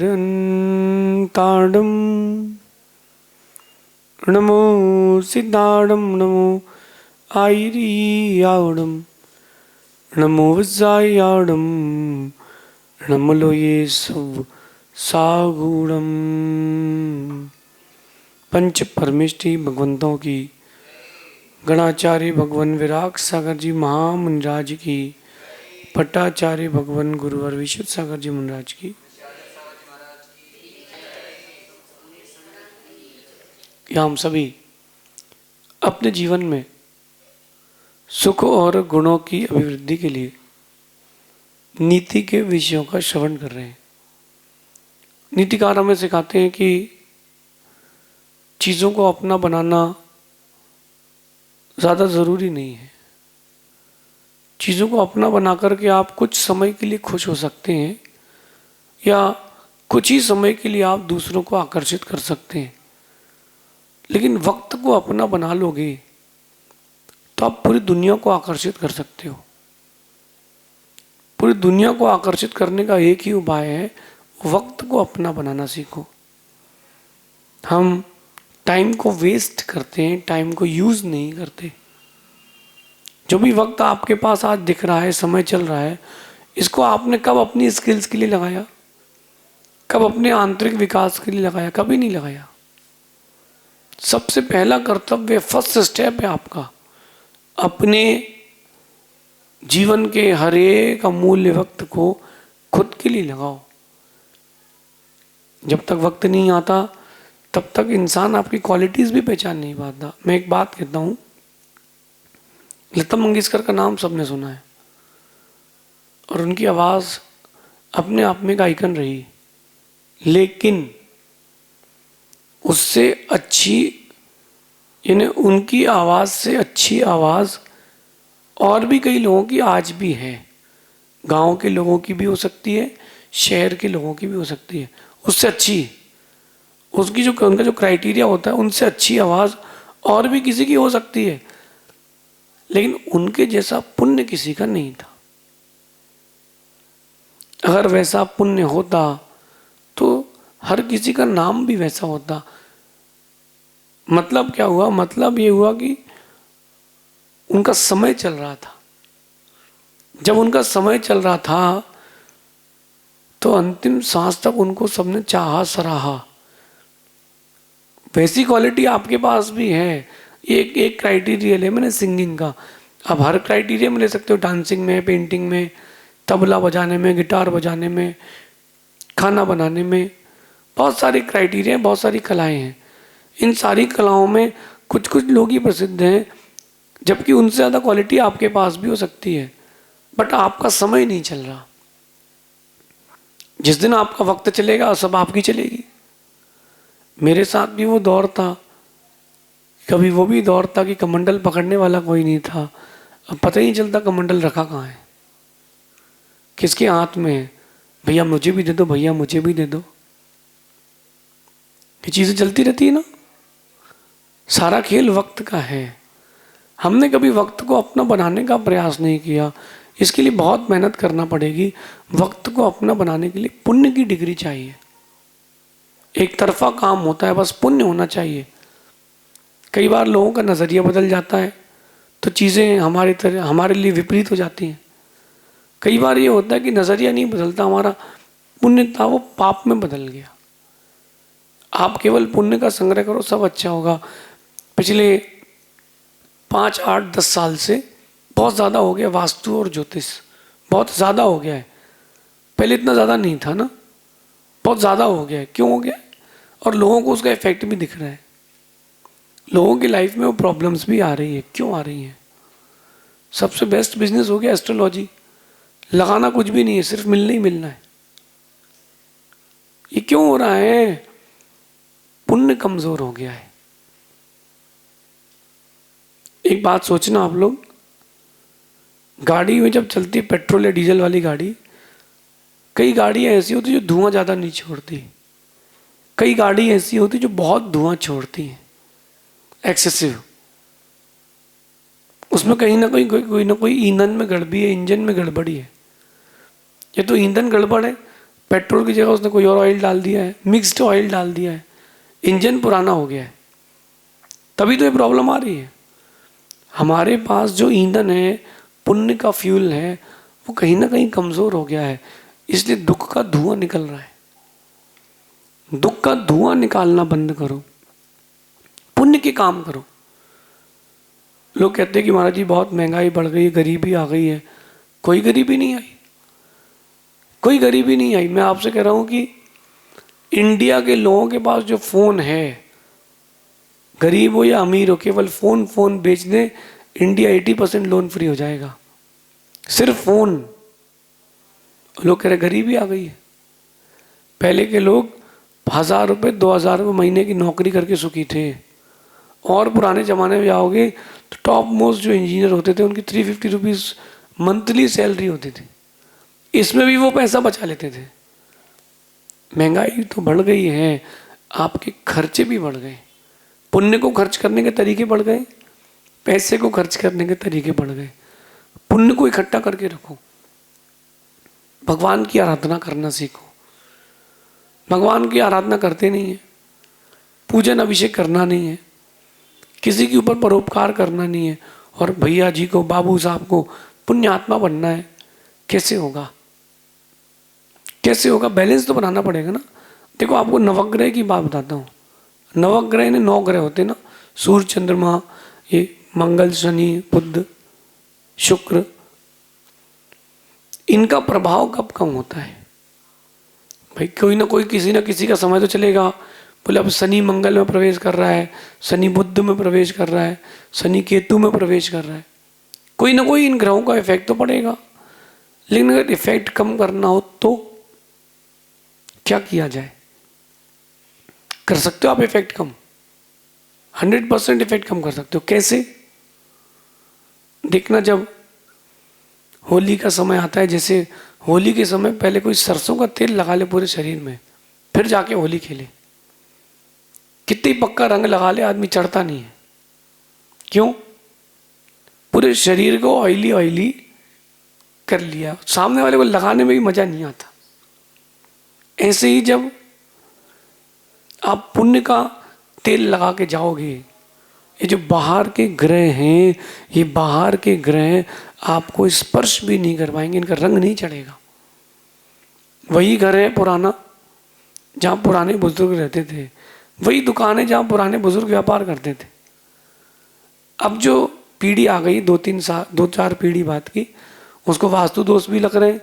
अनंताडम नमो सिद्धाडम नमो आयरियाडम नमो विजायाडम नमो लोये सब सागुणम। पंच परमेष्टि भगवंतों की, गणाचार्य भगवान विराग सागर जी महामुनिराज की, पट्टाचार्य भगवान गुरुवर विशुद्ध सागर जी मुनिराज की, या हम सभी अपने जीवन में सुख और गुणों की अभिवृद्धि के लिए नीति के विषयों का श्रवण कर रहे हैं। नीतिकार हमें सिखाते हैं कि चीज़ों को अपना बनाना ज़्यादा ज़रूरी नहीं है। चीज़ों को अपना बना करके आप कुछ समय के लिए खुश हो सकते हैं या कुछ ही समय के लिए आप दूसरों को आकर्षित कर सकते हैं, लेकिन वक्त को अपना बना लोगे तो आप पूरी दुनिया को आकर्षित कर सकते हो। पूरी दुनिया को आकर्षित करने का एक ही उपाय है, वक्त को अपना बनाना सीखो। हम टाइम को वेस्ट करते हैं, टाइम को यूज नहीं करते। जो भी वक्त आपके पास आज दिख रहा है, समय चल रहा है, इसको आपने कब अपनी स्किल्स के लिए लगाया, कब अपने आंतरिक विकास के लिए लगाया? कभी नहीं लगाया। सबसे पहला कर्तव्य, फर्स्ट स्टेप है आपका, अपने जीवन के हर एक अमूल्य वक्त को खुद के लिए लगाओ। जब तक वक्त नहीं आता तब तक इंसान आपकी क्वालिटीज भी पहचान नहीं पाता। मैं एक बात कहता हूँ, लता मंगेशकर का नाम सबने सुना है और उनकी आवाज़ अपने आप में एक आइकन रही, लेकिन उससे अच्छी, यानी उनकी आवाज़ से अच्छी आवाज़ और भी कई लोगों की आज भी है। गांव के लोगों की भी हो सकती है, शहर के लोगों की भी हो सकती है। उससे अच्छी, उसकी जो उनका जो क्राइटेरिया होता है, उनसे अच्छी आवाज़ और भी किसी की हो सकती है, लेकिन उनके जैसा पुण्य किसी का नहीं था। अगर वैसा पुण्य होता तो हर किसी का नाम भी वैसा होता। मतलब क्या हुआ? मतलब ये हुआ कि उनका समय चल रहा था। जब उनका समय चल रहा था तो अंतिम सांस तक उनको सबने चाहा, सराहा। वैसी क्वालिटी आपके पास भी है। एक क्राइटेरिया ले मैंने सिंगिंग का, आप हर क्राइटेरिया में ले सकते हो, डांसिंग में, पेंटिंग में, तबला बजाने में, गिटार बजाने में, खाना बनाने में, बहुत सारी क्राइटेरिया, बहुत सारी कलाएं हैं। इन सारी कलाओं में कुछ कुछ लोग ही प्रसिद्ध हैं, जबकि उनसे ज़्यादा क्वालिटी आपके पास भी हो सकती है, बट आपका समय नहीं चल रहा। जिस दिन आपका वक्त चलेगा सब आपकी चलेगी। मेरे साथ भी वो दौर था, कभी वो भी दौर था कि कमंडल पकड़ने वाला कोई नहीं था। अब पता ही नहीं चलता कमंडल रखा कहाँ है, किसके हाथ में है। भैया मुझे भी दे दो, भैया मुझे भी दे दो। ये चीज़ें चलती रहती है ना। सारा खेल वक्त का है। हमने कभी वक्त को अपना बनाने का प्रयास नहीं किया। इसके लिए बहुत मेहनत करना पड़ेगी। वक्त को अपना बनाने के लिए पुण्य की डिग्री चाहिए। एक तरफा काम होता है, बस पुण्य होना चाहिए। कई बार लोगों का नज़रिया बदल जाता है तो चीज़ें हमारे लिए विपरीत हो जाती हैं। कई बार ये होता है कि नज़रिया नहीं बदलता, हमारा पुण्य था वो पाप में बदल गया। आप केवल पुण्य का संग्रह करो, सब अच्छा होगा। पिछले 5, 8, 10 साल से बहुत ज़्यादा हो गया वास्तु और ज्योतिष, बहुत ज़्यादा हो गया है। पहले इतना ज़्यादा नहीं था ना, बहुत ज़्यादा हो गया है। क्यों हो गया है? और लोगों को उसका इफेक्ट भी दिख रहा है। लोगों की लाइफ में वो प्रॉब्लम्स भी आ रही है। क्यों आ रही हैं? सबसे बेस्ट बिजनेस हो गया एस्ट्रोलॉजी। लगाना कुछ भी नहीं है, सिर्फ मिलना ही मिलना है। ये क्यों हो रहा है? पुण्य कमजोर हो गया है। एक बात सोचना आप लोग, गाड़ी में जब चलती है पेट्रोल या डीजल वाली गाड़ी, कई गाड़ियां ऐसी होती है जो धुआं ज़्यादा नहीं छोड़ती, कई गाड़ी ऐसी होती है जो बहुत धुआं छोड़ती है, एक्सेसिव। उसमें कहीं ना कहीं कोई ना कोई ईंधन में गड़बड़ी है, इंजन में गड़बड़ी है। ये तो ईंधन गड़बड़ है, पेट्रोल की जगह उसने कोई और ऑयल डाल दिया है, मिक्स्ड ऑयल डाल दिया है, इंजन पुराना हो गया है, तभी तो ये प्रॉब्लम आ रही है। हमारे पास जो ईंधन है, पुण्य का फ्यूल है, वो कहीं ना कहीं कमजोर हो गया है, इसलिए दुख का धुआं निकल रहा है। दुख का धुआं निकालना बंद करो, पुण्य के काम करो। लोग कहते हैं कि महाराज जी बहुत महंगाई बढ़ गई है, गरीबी आ गई है। कोई गरीबी नहीं आई, कोई गरीबी नहीं आई। मैं आपसे कह रहा हूं कि इंडिया के लोगों के पास जो फोन है, गरीब हो या अमीर हो, केवल फोन बेच दे, इंडिया 80% लोन फ्री हो जाएगा, सिर्फ फोन। लोग कह रहे गरीबी आ गई है। पहले के लोग 1000 रुपये 2000 रुपये महीने की नौकरी करके सुखी थे। और पुराने ज़माने में जाओगे तो टॉप मोस्ट जो इंजीनियर होते थे उनकी 350 रुपीज़ मंथली सैलरी होती थी, इसमें भी वो पैसा बचा लेते थे। महंगाई तो बढ़ गई है, आपके खर्चे भी बढ़ गए, पुण्य को खर्च करने के तरीके बढ़ गए, पैसे को खर्च करने के तरीके बढ़ गए। पुण्य को इकट्ठा करके रखो, भगवान की आराधना करना सीखो। भगवान की आराधना करते नहीं है, पूजन अभिषेक करना नहीं है, किसी के ऊपर परोपकार करना नहीं है, और भैया जी को, बाबू साहब को पुण्य आत्मा बनना है, कैसे होगा? कैसे होगा? बैलेंस तो बनाना पड़ेगा ना। देखो आपको नवग्रह की बात बताता हूँ। नवग्रह ने 9 ग्रह होते ना, सूर्य, चंद्रमा, ये मंगल, शनि, बुध, शुक्र, इनका प्रभाव कब कम होता है? भाई कोई ना कोई, किसी ना किसी का समय तो चलेगा। बोले अब शनि मंगल में प्रवेश कर रहा है, शनि बुध में प्रवेश कर रहा है, शनि केतु में प्रवेश कर रहा है, कोई ना कोई इन ग्रहों का इफेक्ट तो पड़ेगा। लेकिन अगर इफेक्ट कम करना हो तो क्या किया जाए? कर सकते हो आप इफेक्ट कम, 100% इफेक्ट कम कर सकते हो। कैसे? देखना, जब होली का समय आता है, जैसे होली के समय पहले कोई सरसों का तेल लगा ले पूरे शरीर में, फिर जाके होली खेले। कितनी पक्का रंग लगा ले, आदमी चढ़ता नहीं है। क्यों? पूरे शरीर को ऑयली ऑयली कर लिया, सामने वाले को लगाने में भी मजा नहीं आता। ऐसे ही जब आप पुण्य का तेल लगा के जाओगे, ये जो बाहर के ग्रह हैं, ये बाहर के ग्रह आपको स्पर्श भी नहीं कर पाएंगे, इनका रंग नहीं चढ़ेगा। वही घर है पुराना जहाँ पुराने बुजुर्ग रहते थे, वही दुकान है जहाँ पुराने बुजुर्ग व्यापार करते थे। अब जो पीढ़ी आ गई, 2-4 पीढ़ी बाद की, उसको वास्तु दोष भी लग रहे हैं,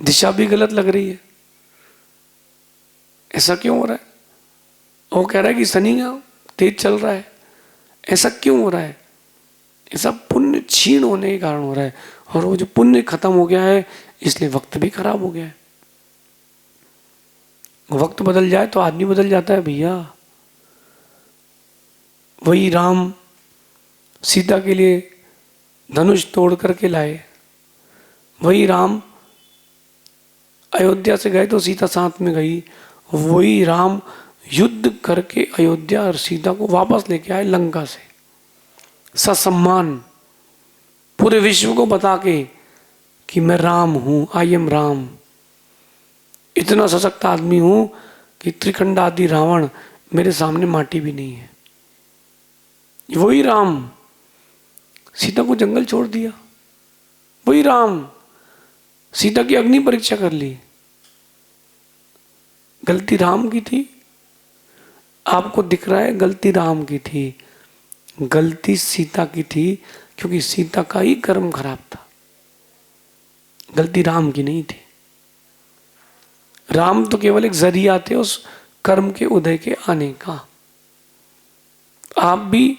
दिशा भी गलत लग रही है। ऐसा क्यों हो रहा है? वो कह रहा है कि शनि तेज चल रहा है, ऐसा क्यों हो रहा है? ऐसा पुण्य क्षीण होने के कारण हो रहा है, और वो जो पुण्य खत्म हो गया है, इसलिए वक्त भी खराब हो गया है। वक्त बदल जाए तो आदमी बदल जाता है भैया। वही राम सीता के लिए धनुष तोड़ करके लाए, वही राम अयोध्या से गए तो सीता साथ में गई, वही राम युद्ध करके अयोध्या और सीता को वापस लेके आए लंका से ससम्मान, पूरे विश्व को बता के कि मैं राम हूं, आई एम राम। इतना सशक्त आदमी हूं कि त्रिखंड आदि रावण मेरे सामने माटी भी नहीं है। वही राम सीता को जंगल छोड़ दिया, वही राम सीता की अग्नि परीक्षा कर ली। गलती राम की थी? आपको दिख रहा है गलती राम की थी, गलती सीता की थी, क्योंकि सीता का ही कर्म खराब था, गलती राम की नहीं थी। राम तो केवल एक जरिया थे उस कर्म के उदय के आने का। आप भी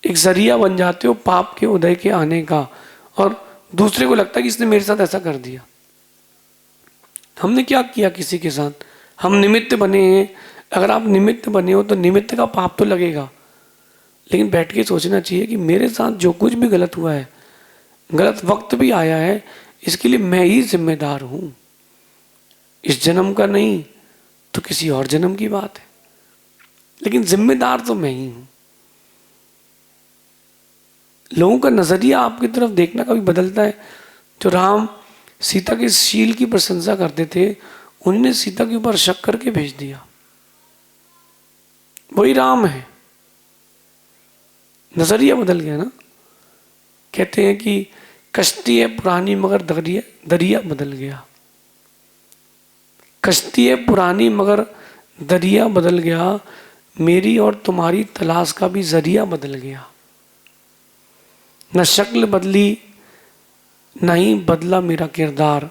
एक जरिया बन जाते हो पाप के उदय के आने का, और दूसरे को लगता है कि इसने मेरे साथ ऐसा कर दिया। हमने क्या किया किसी के साथ? हम निमित्त बने हैं। अगर आप निमित्त बने हो तो निमित्त का पाप तो लगेगा, लेकिन बैठ के सोचना चाहिए कि मेरे साथ जो कुछ भी गलत हुआ है, गलत वक्त भी आया है, इसके लिए मैं ही जिम्मेदार हूं। इस जन्म का नहीं तो किसी और जन्म की बात है, लेकिन जिम्मेदार तो मैं ही हूं। लोगों का नजरिया आपकी तरफ देखना कभी बदलता है। जो राम सीता के शील की प्रशंसा करते थे, उन्होंने सीता के ऊपर शक करके भेज दिया। वही राम है। नजरिया बदल गया ना। कहते हैं कि कश्ती है पुरानी मगर दरिया दरिया बदल गया। कश्ती है पुरानी मगर दरिया बदल गया, मेरी और तुम्हारी तलाश का भी जरिया बदल गया। न शक्ल बदली न ही बदला मेरा किरदार,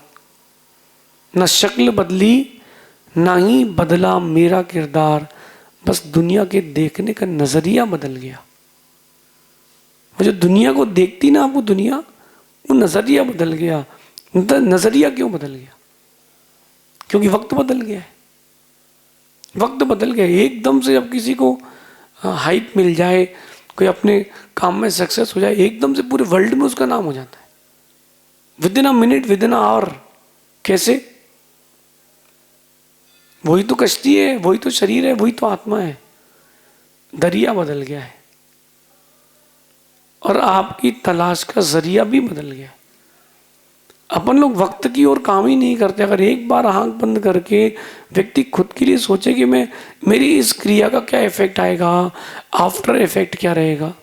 न शक्ल बदली न ही बदला मेरा किरदार, बस दुनिया के देखने का नजरिया बदल गया। वो जो दुनिया को देखती ना वो दुनिया, वो नजरिया बदल गया। नजरिया क्यों बदल गया? क्योंकि वक्त बदल गया है। वक्त बदल गया। एकदम से अब किसी को हाइप मिल जाए, कोई अपने काम में सक्सेस हो जाए, एकदम से पूरे वर्ल्ड में उसका नाम हो जाता है, within a minute, within a hour. कैसे? वही तो कश्ती है, वही तो शरीर है, वही तो आत्मा है। दरिया बदल गया है और आपकी तलाश का जरिया भी बदल गया है। अपन लोग वक्त की ओर काम ही नहीं करते। अगर एक बार आंख बंद करके व्यक्ति खुद के लिए सोचे कि मैं, मेरी इस क्रिया का क्या इफेक्ट आएगा, आफ्टर इफेक्ट क्या रहेगा,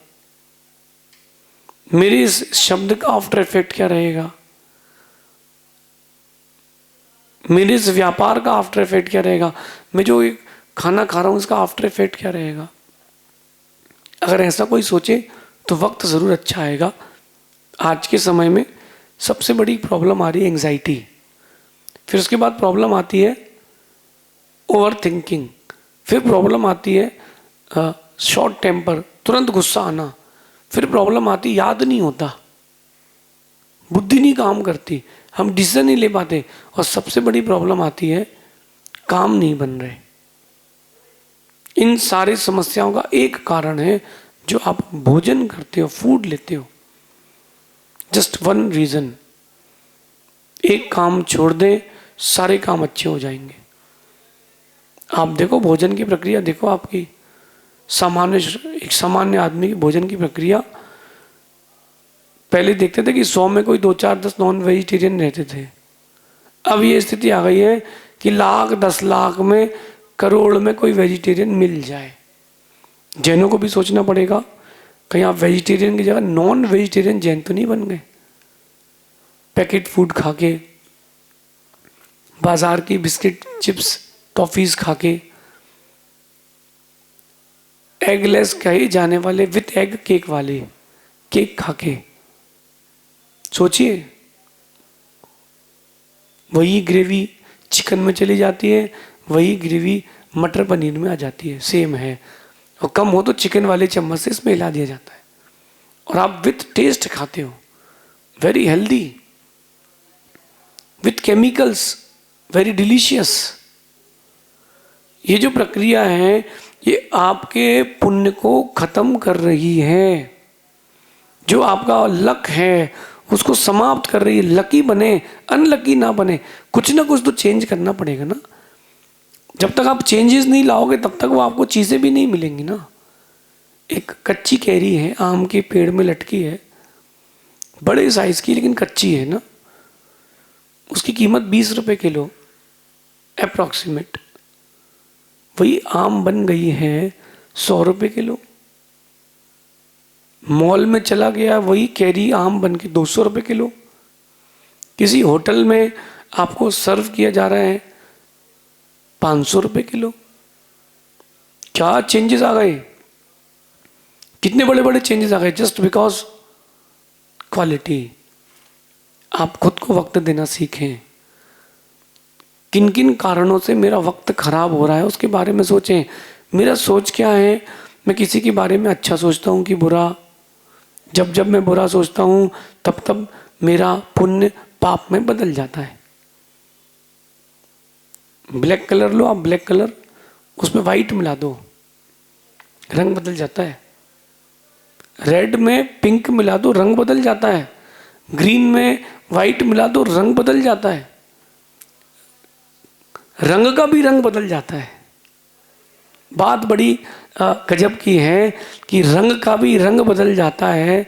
मेरे इस शब्द का आफ्टर इफेक्ट क्या रहेगा, मेरे इस व्यापार का आफ्टर इफेक्ट क्या रहेगा, मैं जो एक खाना खा रहा हूं इसका आफ्टर इफेक्ट क्या रहेगा। अगर ऐसा कोई सोचे तो वक्त जरूर अच्छा आएगा। आज के समय में सबसे बड़ी प्रॉब्लम आ रही है एंजाइटी, फिर उसके बाद प्रॉब्लम आती है ओवर थिंकिंग, फिर प्रॉब्लम आती है शॉर्ट टेम्पर, तुरंत गुस्सा आना, फिर प्रॉब्लम आती है याद नहीं होता, बुद्धि नहीं काम करती, हम डिसीजन नहीं ले पाते, और सबसे बड़ी प्रॉब्लम आती है काम नहीं बन रहे। इन सारी समस्याओं का एक कारण है जो आप भोजन करते हो, फूड लेते हो। जस्ट वन रीजन, एक काम छोड़ दें सारे काम अच्छे हो जाएंगे। आप देखो भोजन की प्रक्रिया, देखो आपकी एक सामान्य आदमी की भोजन की प्रक्रिया। पहले देखते थे कि 100 में कोई 2, 4, 10 नॉन वेजिटेरियन रहते थे। अब ये स्थिति आ गई है कि लाख 10 लाख में, करोड़ में कोई वेजिटेरियन मिल जाए। जैनों को भी सोचना पड़ेगा कहीं आप वेजिटेरियन की जगह नॉन वेजिटेरियन जैन तो नहीं बन गए। पैकेट फूड खा के, बाजार की बिस्किट चिप्स टॉफीज खा के, एगलेस कहे जाने वाले विथ एग केक वाले केक खा के, सोचिए वही ग्रेवी चिकन में चली जाती है, वही ग्रेवी मटर पनीर में आ जाती है, सेम है। और कम हो तो चिकन वाले चम्मच से इसमें हिला दिया जाता है और आप विथ टेस्ट खाते हो, very healthy, with chemicals, very delicious. ये जो प्रक्रिया है ये आपके पुण्य को खत्म कर रही है। जो आपका लक है उसको समाप्त कर रही है। लकी बने, अनलकी ना बने, कुछ ना कुछ तो चेंज करना पड़ेगा ना। जब तक आप चेंजेस नहीं लाओगे तब तक वो आपको चीज़ें भी नहीं मिलेंगी ना। एक कच्ची कैरी है, आम के पेड़ में लटकी है, बड़े साइज की लेकिन कच्ची है ना, उसकी कीमत 20 रुपये किलो अप्रॉक्सीमेट। वही आम बन गई है 100 रुपये किलो। मॉल में चला गया वही कैरी आम बन के 200 रुपये किलो। किसी होटल में आपको सर्व किया जा रहा है 500 रुपये किलो। क्या चेंजेस आ गए, कितने बड़े बड़े चेंजेस आ गए, जस्ट बिकॉज क्वालिटी। आप खुद को वक्त देना सीखें। किन किन कारणों से मेरा वक्त खराब हो रहा है उसके बारे में सोचें। मेरा सोच क्या है, मैं किसी के बारे में अच्छा सोचता हूँ कि बुरा। जब जब मैं बुरा सोचता हूँ तब तब मेरा पुण्य पाप में बदल जाता है। ब्लैक कलर लो आप, ब्लैक कलर, उसमें वाइट मिला दो, रंग बदल जाता है। रेड में पिंक मिला दो, रंग बदल जाता है। ग्रीन में वाइट मिला दो, रंग बदल जाता है। रंग का भी रंग बदल जाता है। बात बड़ी गजब की है कि रंग का भी रंग बदल जाता है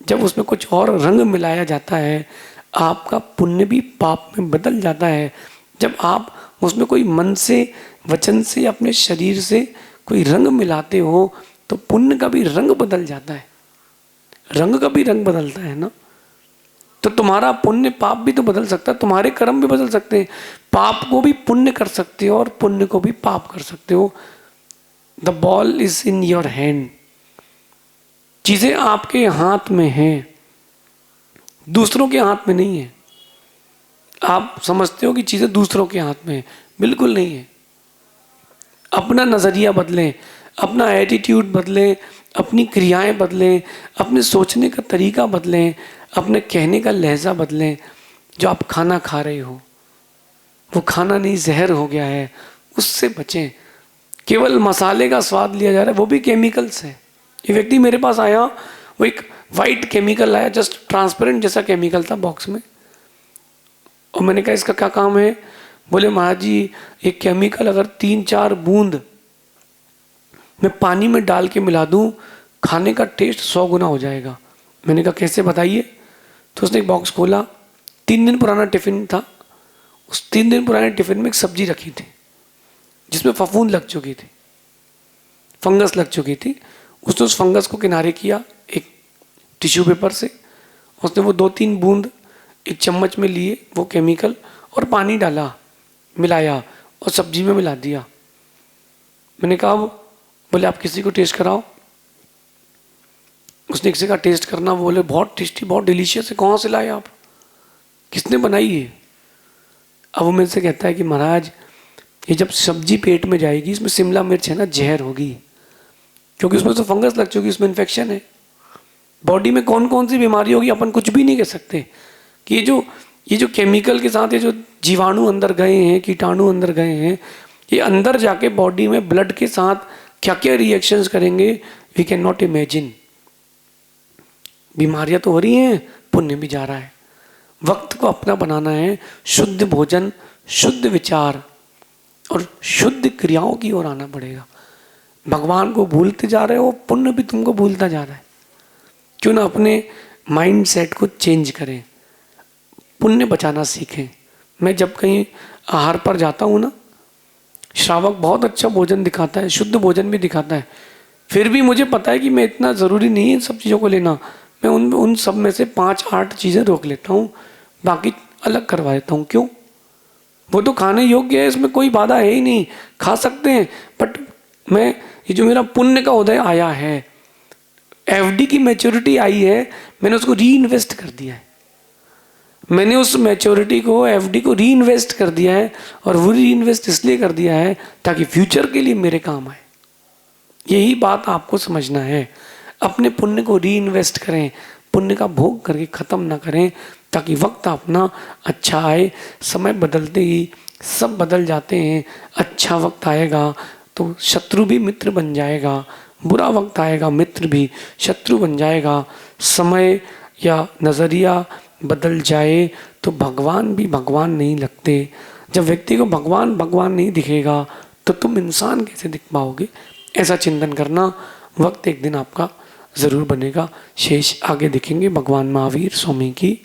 जब उसमें कुछ और रंग मिलाया जाता है। आपका पुण्य भी पाप में बदल जाता है जब आप उसमें कोई मन से, वचन से, अपने शरीर से कोई रंग मिलाते हो तो पुण्य का भी रंग बदल जाता है। रंग का भी रंग बदलता है ना। तो तुम्हारा पुण्य पाप भी तो बदल सकता है, तुम्हारे कर्म भी बदल सकते हैं। पाप को भी पुण्य कर सकते हो और पुण्य को भी पाप कर सकते हो। The ball is in your hand. चीजें आपके हाथ में हैं, दूसरों के हाथ में नहीं है। आप समझते हो कि चीजें दूसरों के हाथ में है, बिल्कुल नहीं है। अपना नजरिया बदलें, अपना एटीट्यूड बदलें, अपनी क्रियाएं बदलें, अपने सोचने का तरीका बदलें, अपने कहने का लहजा बदलें। जो आप खाना खा रहे हो वो खाना नहीं, जहर हो गया है, उससे बचें। केवल मसाले का स्वाद लिया जा रहा है, वो भी केमिकल्स है। ये व्यक्ति मेरे पास आया, वो एक वाइट केमिकल लाया, जस्ट ट्रांसपेरेंट जैसा केमिकल था बॉक्स में। और मैंने कहा इसका क्या काम है? बोले महाराज जी एक केमिकल अगर 3-4 बूंद मैं पानी में डाल के मिला दूं, खाने का टेस्ट 100 गुना हो जाएगा। मैंने कहा कैसे बताइए? तो उसने एक बॉक्स खोला, 3 दिन पुराना टिफिन था। उस 3 दिन पुराने टिफिन में एक सब्जी रखी थी जिसमें फफूंद लग चुकी थी, फंगस लग चुकी थी। उसने उस फंगस को किनारे किया एक टिश्यू पेपर से। उसने वो 2-3 बूंद एक चम्मच में लिए वो केमिकल और पानी डाला, मिलाया और सब्जी में मिला दिया। मैंने कहा बोले आप किसी को टेस्ट कराओ। उसने किसी का टेस्ट करना, बोले बहुत टेस्टी, बहुत डिलीशियस है, कहाँ से लाए आप, किसने बनाई है? अब वो मेरे से कहता है कि महाराज ये जब सब्जी पेट में जाएगी, इसमें शिमला मिर्च है ना, जहर होगी, क्योंकि उसमें तो फंगस लग चुकी, उसमें इन्फेक्शन है। बॉडी में कौन कौन सी बीमारी होगी अपन कुछ भी नहीं कह सकते। कि ये जो केमिकल के साथ ये जो जीवाणु अंदर गए हैं, कीटाणु अंदर गए हैं, ये अंदर जाके बॉडी में ब्लड के साथ क्या क्या रिएक्शंस करेंगे, वी कैन नॉट इमेजिन। बीमारियां तो हो रही हैं, पुण्य भी जा रहा है। वक्त को अपना बनाना है, शुद्ध भोजन, शुद्ध विचार और शुद्ध क्रियाओं की ओर आना पड़ेगा। भगवान को भूलते जा रहे हो, पुण्य भी तुमको भूलता जा रहा है। क्यों ना अपने माइंड सेट को चेंज करें, पुण्य बचाना सीखें। मैं जब कहीं आहार पर जाता हूँ ना, श्रावक बहुत अच्छा भोजन दिखाता है, शुद्ध भोजन भी दिखाता है, फिर भी मुझे पता है कि मैं इतना ज़रूरी नहीं है इन सब चीज़ों को लेना। मैं उन सब में से 5-8 चीज़ें रोक लेता हूँ, बाकी अलग करवा देता हूँ। क्यों? वो तो खाने योग्य है, इसमें कोई बाधा है ही नहीं, खा सकते हैं। बट मैं ये जो मेरा पुण्य का उदय आया है, एफडी की मैच्योरिटी आई है, मैंने उसको री इन्वेस्ट कर दिया है। मैंने उस मैच्योरिटी को, एफडी को री इन्वेस्ट कर दिया है। और वो री इन्वेस्ट इसलिए कर दिया है ताकि फ्यूचर के लिए मेरे काम आए। यही बात आपको समझना है। अपने पुण्य को री इन्वेस्ट करें, पुण्य का भोग करके ख़त्म ना करें, ताकि वक्त अपना अच्छा आए। समय बदलते ही सब बदल जाते हैं। अच्छा वक्त आएगा तो शत्रु भी मित्र बन जाएगा, बुरा वक्त आएगा मित्र भी शत्रु बन जाएगा। समय या नज़रिया बदल जाए तो भगवान भी भगवान नहीं लगते। जब व्यक्ति को भगवान भगवान नहीं दिखेगा तो तुम इंसान कैसे दिख पाओगे? ऐसा चिंतन करना। वक्त एक दिन आपका ज़रूर बनेगा। शेष आगे दिखेंगे। भगवान महावीर स्वामी की